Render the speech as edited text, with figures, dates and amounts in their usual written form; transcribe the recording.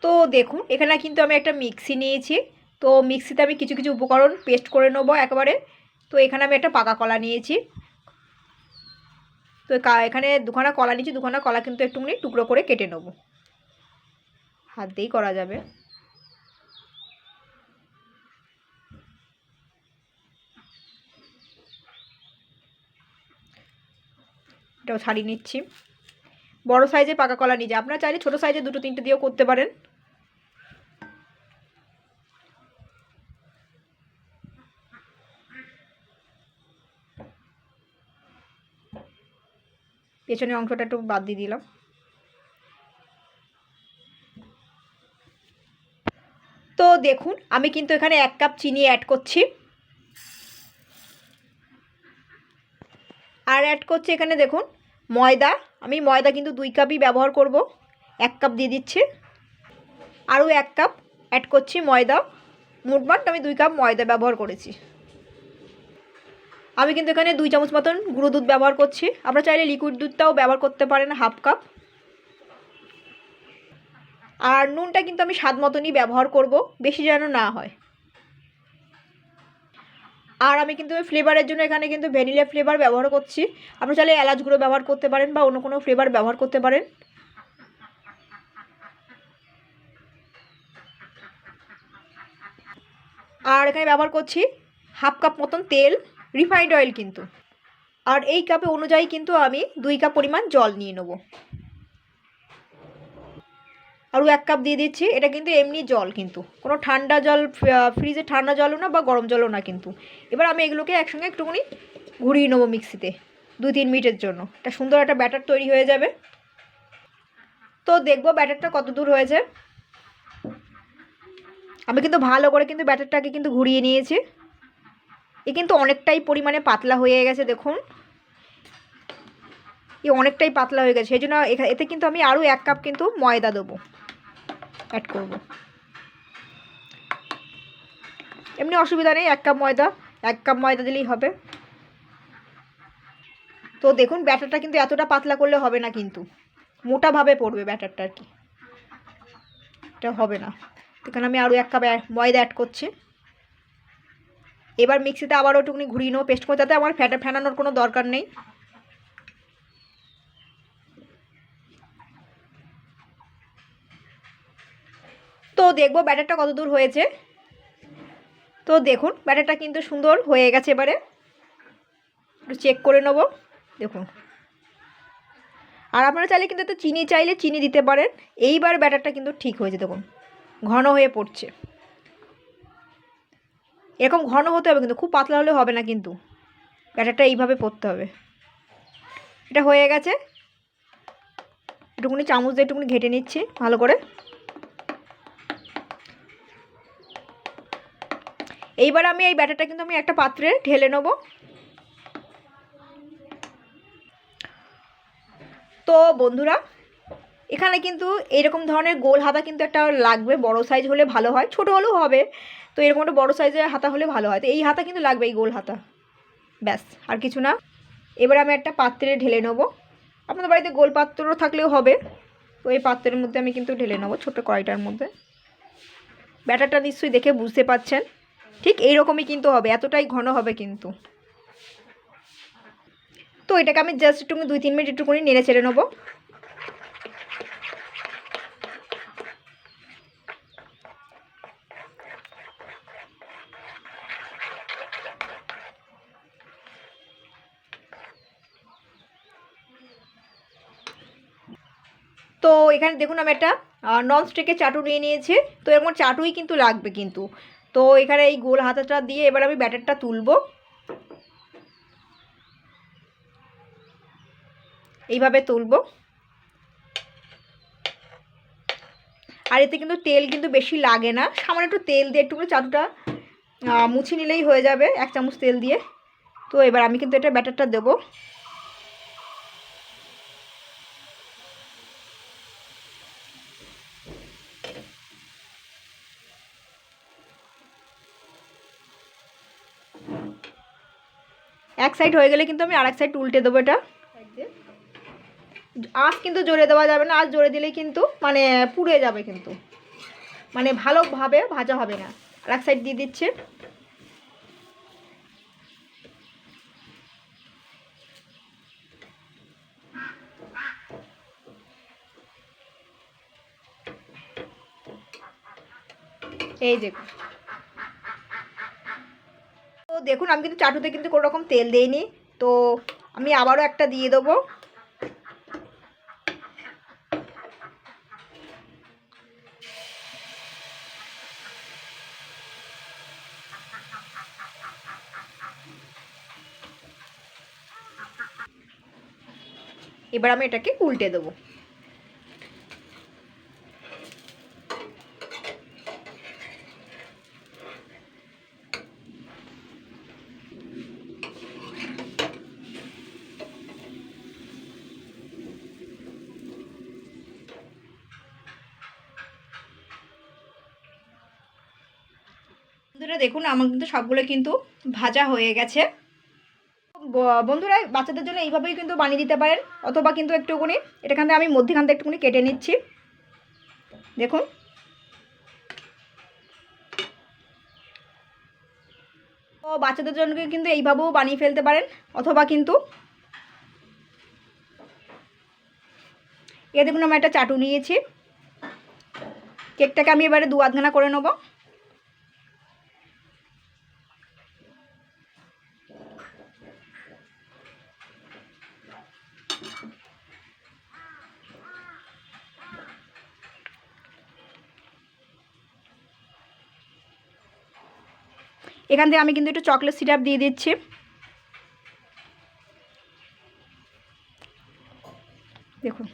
তো দেখুন এখানে কিন্তু আমি একটা মিক্সি নিয়েছি। তো মিক্সিতে আমি কিছু কিছু উপকরণ পেস্ট করে নেবো একবারে। তো এখানে আমি একটা পাকা কলা নিয়েছি। তো এখানে দুখানা কলা নিয়েছি, দুখানা কলা কিন্তু একটুখানি টুকরো করে কেটে নেবো, হাত দিয়েই করা যাবে। এটাও ছাড়িয়ে নিচ্ছি। বড় সাইজে পাকা কলা নিয়ে আপনারা চাইলে ছোটো সাইজে দুটো তিনটে দিয়েও করতে পারেন। পেছনের অংশটা একটু বাদ দিয়ে দিলাম। তো দেখুন আমি কিন্তু এখানে 1 কাপ চিনি অ্যাড করছি, আর অ্যাড করছি এখানে দেখুন ময়দা। আমি ময়দা কিন্তু 2 কাপই ব্যবহার করব, 1 কাপ দিয়ে দিচ্ছি। আরও 1 কাপ অ্যাড করছি ময়দা। মোটমাট আমি 2 কাপ ময়দা ব্যবহার করেছি। আমি কিন্তু এখানে 2 চামচ মতন গুঁড়ো দুধ ব্যবহার করছি। আপনারা চাইলে লিকুইড দুধটাও ব্যবহার করতে পারেন, 1/2 কাপ। আর নুনটা কিন্তু আমি স্বাদ মতনই ব্যবহার করব, বেশি যেন না হয়। আর আমি কিন্তু ফ্লেভারের জন্য এখানে কিন্তু ভ্যানিলা ফ্লেভার ব্যবহার করছি। আপনারা চাইলে এলাচ গুঁড়ো ব্যবহার করতে পারেন বা অন্য কোনো ফ্লেভার ব্যবহার করতে পারেন। আর এখানে ব্যবহার করছি 1/2 কাপ মতন তেল, রিফাইন্ড অয়েল কিন্তু। আর এই কাপে অনুযায়ী কিন্তু আমি 2 কাপ পরিমাণ জল নিয়ে নেব। আরও 1 কাপ দিয়ে দিচ্ছি। এটা কিন্তু এমনি জল, কিন্তু কোনো ঠান্ডা জল, ফ্রিজে ঠান্ডা জলও না বা গরম জলও না কিন্তু। এবার আমি এগুলোকে একসঙ্গে একটুখানি ঘুরিয়ে নেবো মিক্সিতে 2-3 মিনিটের জন্য। এটা সুন্দর একটা ব্যাটার তৈরি হয়ে যাবে। তো দেখবো ব্যাটারটা কত দূর হয়েছে। আমি কিন্তু ভালো করে কিন্তু ব্যাটারটাকে কিন্তু ঘুরিয়ে নিয়েছি। এ কিন্তু অনেকটাই পরিমাণে পাতলা হয়ে গেছে, দেখুন এ অনেকটাই পাতলা হয়ে গেছে। সেই জন্য এতে কিন্তু আমি আরও 1 কাপ কিন্তু ময়দা দেবো, অ্যাড করব। এমনি অসুবিধা নেই, 1 কাপ ময়দা দিলেই হবে। তো দেখুন ব্যাটারটা কিন্তু এতটা পাতলা করলে হবে না, কিন্তু মোটাভাবে পড়বে ব্যাটারটা আর কি, এটা হবে না। এখানে আমি আরও 1 কাপ ময়দা অ্যাড করছি। এবার মিক্সিতে আবারও একটুখানি ঘুরিয়ে নেবো পেস্ট করে, যাতে আমার ফেনানোর কোনো দরকার নেই। তো দেখবো ব্যাটারটা কত দূর হয়েছে। তো দেখুন ব্যাটারটা কিন্তু সুন্দর হয়ে গেছে। এবারে একটু চেক করে নেব, দেখুন। আর আপনারা চাইলে কিন্তু একটু চিনি চাইলে চিনি দিতে পারেন। এইবার ব্যাটারটা কিন্তু ঠিক হয়েছে, দেখুন ঘন হয়ে পড়ছে। এরকম ঘন হতে হবে, কিন্তু খুব পাতলা হলে হবে না, কিন্তু ব্যাটারটা এইভাবে পড়তে হবে। এটা হয়ে গেছে। একটুখানি চামচ দিয়ে একটুখানি ঘেটে নিচ্ছি ভালো করে। এইবার আমি এই ব্যাটারটা কিন্তু আমি একটা পাত্রে ঢেলে নেব। তো বন্ধুরা এখানে কিন্তু এরকম ধরনের গোল হাতা কিন্তু একটা লাগবে, বড় সাইজ হলে ভালো হয়, ছোট হলেও হবে। তো এরকম একটা বড় সাইজের হাতা হলে ভালো হয়। তো এই হাতা কিন্তু লাগবে, এই গোল হাতা, ব্যাস আর কিছু না। এবার আমি একটা পাত্রে ঢেলে নেব। আপনাদের বাড়িতে গোল পাত্র থাকলেও হবে। তো এই পাত্রের মধ্যে আমি কিন্তু ঢেলে নেব, ছোট্ট কড়াইটার মধ্যে। ব্যাটারটা নিশ্চয়ই দেখে বুঝতে পারছেন, ঠিক এইরকমই কিন্তু হবে, এতটাই ঘন হবে কিন্তু। তো এটাকে আমি জাস্ট একটু 2-3 মিনিট একটুখানি নেড়ে ছেড়ে নেবো। তো এখানে দেখুন আমি একটা ননস্টিকের চাটু নিয়ে নিয়েছি। তো এরকম চাটুই কিন্তু লাগবে কিন্তু। তো এখানে এই গোল হাতাটা দিয়ে এবার আমি ব্যাটারটা তুলবো, এইভাবে তুলবো। আর এতে কিন্তু তেল কিন্তু বেশি লাগে না, সামান্য একটু তেল দিয়ে একটু করে চাটুটা মুছে নিলেই হয়ে যাবে 1 চামচ তেল দিয়ে। তো এবার আমি কিন্তু এটা ব্যাটারটা দেবো। এক সাইড হয়ে গেলে কিন্তু আমি আরেক সাইড উল্টে দেবো। এটা আঁচ কিন্তু জোরে দেওয়া যাবে না, আঁচ জোরে দিলেই কিন্তু মানে পুড়ে যাবে কিন্তু। মানে ভালোভাবে ভাজা হবে না। আর এক সাইড দিয়ে দিচ্ছে। এই দেখুন, তো দেখুন আমি কিন্তু চাটুতে কিন্তু কোনো রকম তেল দিইনি, তো আমি আবারও একটা দিয়ে দেবো। এবার আমি এটাকে উল্টে দেবো। বন্ধুরা দেখুন আমার কিন্তু সবগুলো কিন্তু ভাজা হয়ে গেছে। বন্ধুরা বাচ্চাদের জন্য এইভাবেই কিন্তু বানিয়ে দিতে পারেন, অথবা কিন্তু একটুখানি এটাখান থেকে আমি মধ্যখান থেকে একটুখানি কেটে নিচ্ছি। দেখুন, তো বাচ্চাদের জন্য কিন্তু এইভাবেও বানিয়ে ফেলতে পারেন, অথবা কিন্তু এ দেখুন আমি একটা চাটু নিয়েছি। কেকটাকে আমি এবারে 2 আধখানা করে নেব। এখান থেকে আমি কিন্তু একটু চকলেট সিরাপ দিয়ে দিচ্ছি। দেখুন